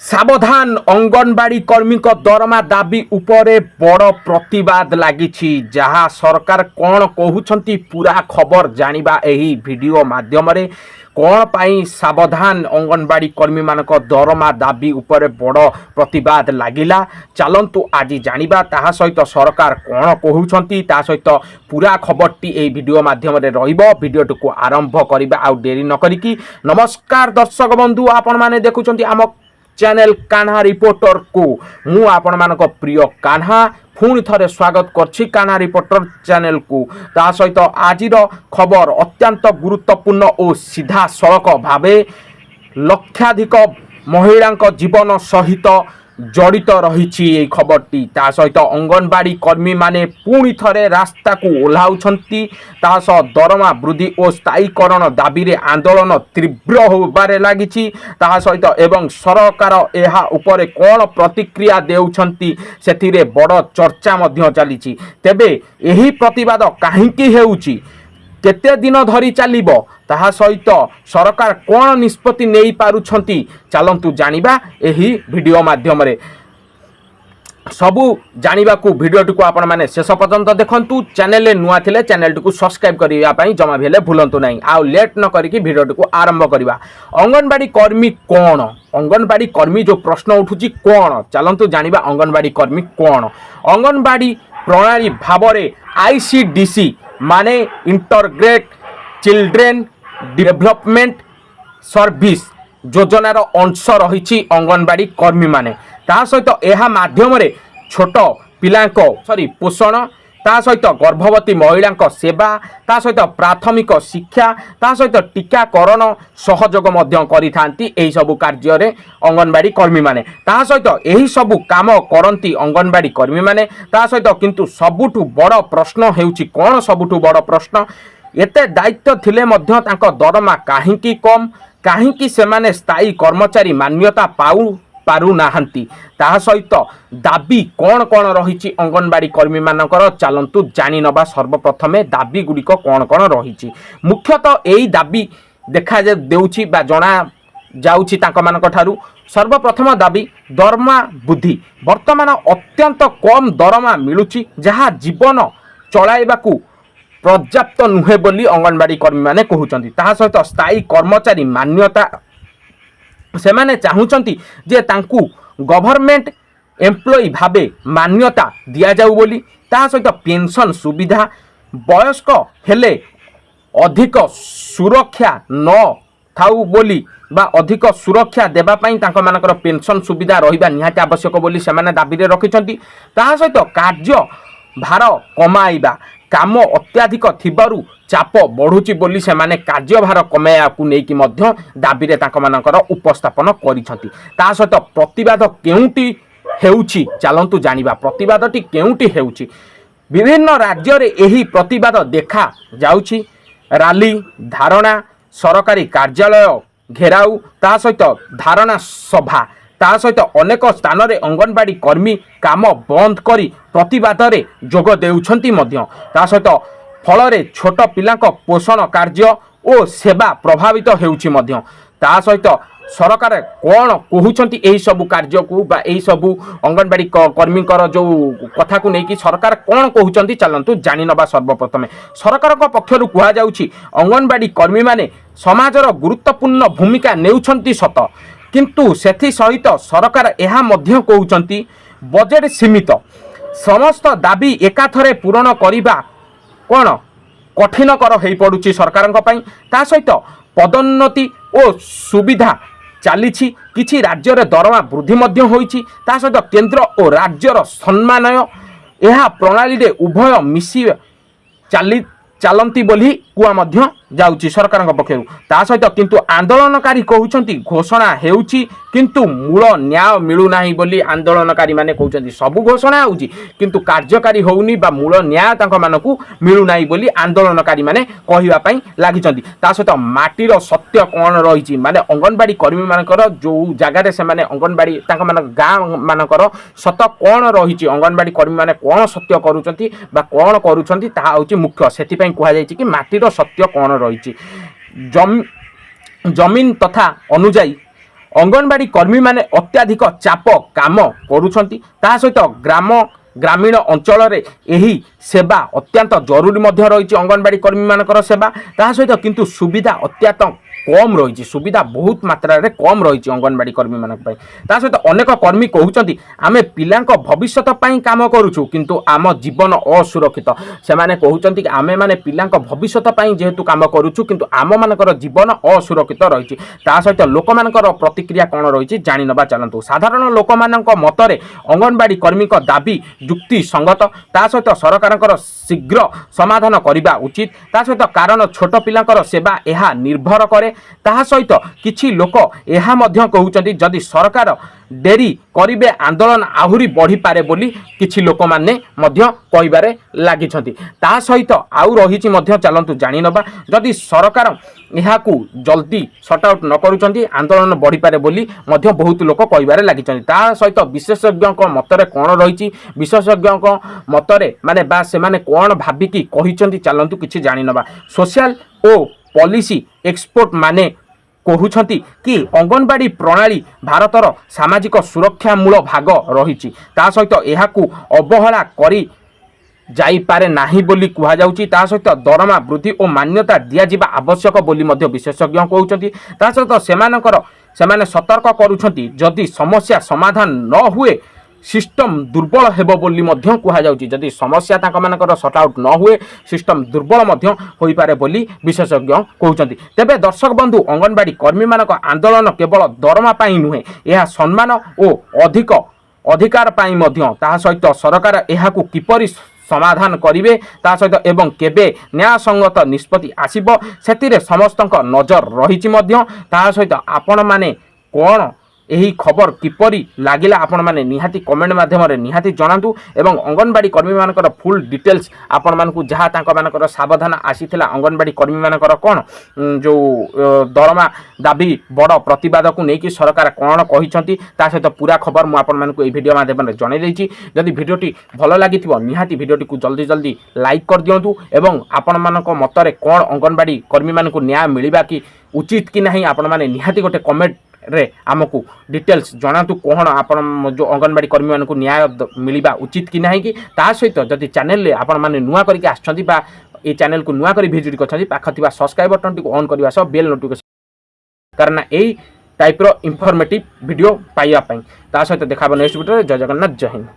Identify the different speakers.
Speaker 1: सावधान अंगनवाड़ी कर्मी दरमा दाबी उपरे बड़ प्रतिवाद लगी जहाँ सरकार कौन कहते पूरा खबर जानिबा एही वीडियो माध्यम रे कौन पाई सावधान अंगनवाड़ी कर्मी मानक दरमा दाबी उपरे बड़ प्रतिवाद लगिला चलतु आज जानिबा ताहा सहित सरकार कौन कहते ता सहित पूरा खबरटी ए वीडियो माध्यम रे रहिबो। वीडियोटी को आरंभ करिबा आ देरी न करिकी। नमस्कार दर्शक बंधु, आपण माने देखुछंती आम चैनल कान्हा रिपोर्टर को मु आपण मानक प्रिय कान्हा पुणी थरे स्वागत करछि कान्हा रिपोर्टर चैनल को। ता सहित आजिर खबर अत्यंत गुरुत्वपूर्ण और सीधा सड़क भावे लक्षाधिक महिला जीवन सहित जड़ित रही खबरटी। ता सहित अंगनवाड़ी कर्मी माने पुणी थरे रास्ता को ओह्लाउछंती। ता सह दरमा वृद्धि और स्थायीकरण दाबी रे आंदोलन तीव्र होबारे लागिछि। ता सहित एवं सरकार एहा उपरे कौन प्रतिक्रिया देउछंती सेथिरे बड़ चर्चा मध्य चलीछि। तेबे एही प्रतिवाद काहींकी हेउछि, केते दिन धरी चलिबो, ताहा सहित सरकार कौन निष्पत्ति नहीं पारुछंती चलंतु जानिबा एही वीडियो माध्यम रे। सबू जानिबा को वीडियोटी को आपण माने शेष पर्यंत देखंतु। चैनल नुआ थिले चैनल को सब्सक्राइब करिया पई जमा भेले भूलंतु नहीं। आ लेट न करिकी वीडियोटी को आरंभ करिबा। अंगनवाड़ी कर्मी कौन, अंगनवाड़ी कर्मी जो प्रश्न उठुची कौन, चलंतु जानिबा अंगनवाड़ी कर्मी कौन। अंगनवाड़ी प्रणाली भाबरे आईसीडीसी माने इंटरग्रेट चिल्ड्रेन डेवलपमेंट सर्विस योजनार अंश रही अंगनवाड़ी कर्मी माने। ता सहित यह माध्यम रे छोट पिलांको पोषण, ता सहित गर्भवती महिला सेवा, ता सहित प्राथमिक शिक्षा, ता सहित टीकाकरण सहयोग मध्य करिथांती एही सबु कार्य रे अंगनवाड़ी कर्मी माने। ता सहित एही सबु काम करंती अंगनवाड़ी कर्मी माने। ता सहित किंतु सबुठु बड़ प्रश्न हेउची कोन, सबुठु बड़ प्रश्न एते दायित्व थिले मध्य तांको दरमा काहींकी कम, काहींकी सेमाने स्थायी कर्मचारी मान्यता पारू नाहंती। ता सहित दाबी कौन कौन रही अंगनवाड़ी कर्मी मानकर चलंतु जानी नबा। सर्वप्रथमे दाबी गुड़िक कौन कौन रही, मुख्यतः यही दाबी देखा देउछि बा जना जाउछि तांको मानक ठारू। सर्वप्रथम दाबी दरमा वृद्धि। वर्तमान अत्यंत कम दरमा मिलुछि जहाँ जीवन चलाइबाकू पर्याप्त नुहे बोली अंगनवाड़ी कर्मी माने कहउछंती। ता सहित स्थायी कर्मचारी मान्यता से माने चाहूचंती जे तांकू गवर्नमेंट एम्प्लॉई भाबे मान्यता दिया जाऊ बोली। ता सहित पेंशन सुविधा, वयस्क हेले अधिक सुरक्षा न थाऊ बोली बा अधिक सुरक्षा देबा पई तांको मानकर पेंशन सुविधा रहिबा निहाती आवश्यक बोली से माने दाबी रे रखिचंती। ता सहित कार्य भार कमाइबा, काम अत्याधिक थिबारु चाप बढ़ुची बोली से माने कार्यभार कमाया को नेकी मध्य दाबी रे तांको मानकर उपस्थापन करिसंती। ता सहित प्रतिवाद केउटी हेउची चलंतु जानिबा। प्रतिवादटी केउटी हेउची, विभिन्न राज्य रे एही प्रतिवाद देखा जाउची। रैली, धारणा, सरकारी कार्यालय घेराऊ, ता सहित धारणा सभा, ता सहित अनेक स्थान रे अंगनवाड़ी कर्मी काम बंद करी प्रतिवाद रे जोग देउछंती मध्य। ता सहित फल रे छोट पिलांक पोषण कार्य और सेवा प्रभावित हेउछि मध्य। ता सहित सरकार कौन कहउछंती एही सबु कार्य को बा एही सबु अंगनवाड़ी कर्मी जो कथा को नेकी सरकार कौन कहउछंती चलंतु जानि नबा। सर्वप्रथमे सरकार को पक्षरु कुहा जाउछि अंगनवाड़ी कर्मी माने समाजर गुरुत्वपूर्ण भूमिका नेउछंती सत, किंतु सेथि सहित सरकार एहा मध्य कहउछंती बजेट सीमित, समस्त दाबी एकाथरे पूरण करिबा कौन कठिनकर हो पड़ुछि सरकार पई। ता सहित पदोन्नति और सुविधा चली, किछि राज्य रे दरमा वृद्धि मध्य होइछि। ता सहित केंद्र और राज्यर सम्मानय एहा प्रणाली रे उभय मिसी चलती बोली कुआ मध्य जाउछि सरकार पक्षरु। ता सहित किंतु आंदोलनकारी कहउछंती घोषणा हेउछि किंतु मूल न्याय मिलु नाही बोली आंदोलनकारी माने कहउछंती। सबु घोषणा होउछि किंतु कार्यकारी होउनी बा मूल न्याय तांको मानकू मिलु नाही बोली आंदोलनकारी माने कहिबा पई लागिचंती। ता सहित माटीर सत्य कोन रहिछि, माने अंगनवाड़ी कर्मी मानकर जो जगह रे से माने अंगनवाड़ी तांको मान गां मानकर सत कोन रहिछि, अंगनवाड़ी कर्मी माने कोन सत्य करूचंती बा कोन करूचंती ताहा होउछि मुख्य। सेति पई कुहा जायछि कि माटीर सत्य कोन रहिछि। जमीन तथा अनुजाई अंगनवाड़ी कर्मी माने अत्याधिक चाप काम करुछंती ता सहित ग्रामीण अंचल यही सेवा अत्यंत जरूरी मध्य रही अंगनवाड़ी कर्मी मानकर सेवा ता सहित किंतु सुविधा अत्यंत कम रही सुविधा बहुत मात्रा रे कम रही अंगनवाड़ी कर्मी मान ता सहित अनेक कर्मी कहते आम पिला भविष्य काम करुचु किंतु आम जीवन असुरक्षित से कहते कि आम मैंने पिला भविष्य जेहेतु काम करुचु किंतु आम मानकर जीवन असुरक्षित रही सहित लोक मानकर प्रतिक्रिया कौन रही जानी नबा चलतु साधारण लोक मतरे अंगनवाड़ी कर्मी दाबी युक्ति संगत ता सहित सरकार शीघ्र समाधान करने उचित ता सहित कारण छोट पिलांकर सेवा यह निर्भर करे ताहा सहित किछि लोक यह कहउचंती जदि सरकार डेरी करिबे आंदोलन आहुरी बढ़ी पारे बोली किछि लोक माने मध्य कहिबारे लागिछंती ता सहित आउ रहिछि मध्य चलंतु जानि नबा जदि सरकार यहाकू जल्दी सट आउट न करूचंती आंदोलन बढ़ी पारे बोली मध्य बहुत लोक कहिबारे लागिछंती ता सहित विशेषज्ञक मतरे कोन रहिछि विशेषज्ञक मतरे माने बा से माने कोन भाबिकी कहिछंती चलंतु किछि जानि नबा सोशल ओ पॉलिसी एक्सपर्ट माने कहउछंती कि अंगनवाड़ी प्रणाली भारतर सामाजिक सुरक्षा मूल भाग रही सहित यहाकू अवहेला करी जाई पारे नाही बोली कुहा जाउची ता सहित दरमा वृद्धि और मान्यता दिया जिबा आवश्यक बोली मध्य विशेषज्ञ कहउछंती ता सहित सेमाने सतर्क करूछंती जदि समस्या समाधान न हुए सिस्टम दुर्बल हेबो बोली मध्य कुहा जाउची जदि समस्या तांका मानकर सट आउट न हुए सिस्टम दुर्बल मध्य होई पारे बोली विशेषज्ञ कहउछंती तेबे दर्शक बंधु अंगनवाड़ी कर्मी मानक आंदोलन केवल दरमा पाई नुहे यह सम्मान और अधिकार पाई मध्य ता सहित सरकार यहाकू किपरि समाधान करिवे ता सहित एवं केबे न्याय संगत निष्पत्ति आसीबो सेतिरे समस्तक नजर रहिछि मध्य ता सहित आपण माने कोन यही खबर किपरि लागिला आपण माने निहाती कमेंट माध्यम रे निहाती जणातु एवं अंगनवाड़ी कर्मी मानकर फुल डिटेल्स आपण मानकु जहा तांका मानकर सावधान आसीथिला अंगनवाड़ी कर्मी मानकर कोन जो दरमा दाबी बड़ प्रतिवाद को नेकी सरकार कोन कहिसंती ता सहित पूरा खबर मु आपण मानकु ए वीडियो माध्यम रे जणाई देछि जदि वीडियोटी भलो लागिथिबो निहाती वीडियोटी को जल्दी जल्दी लाइक कर दियंतु एवं आपण मानक मतरे कोन अंगनवाड़ी कर्मी मानकु न्याय मिलिबा कि उचित कि नाही आपण माने निहाती गोटे कमेंट रे आमको डिटेल्स जनातु कोहन आपण जो अंगनवाड़ी कर्मी मानकु न्याय मिलिबा उचित कि नाही कि ता सहित जदि चैनल रे आपण माने नुआ करके आछंती बा ए चैनल को नुआ करी विजिट करछंती पाखथिबा सब्सक्राइब बटन टी ऑन करबा सब बेल नोटिफिकेशन कारण एई टाइप रो इंफॉर्मेटिव वीडियो पाइया पई ता सहित देखाबो नेक्स्ट वीडियो जय जगन्नाथ जय हिंद।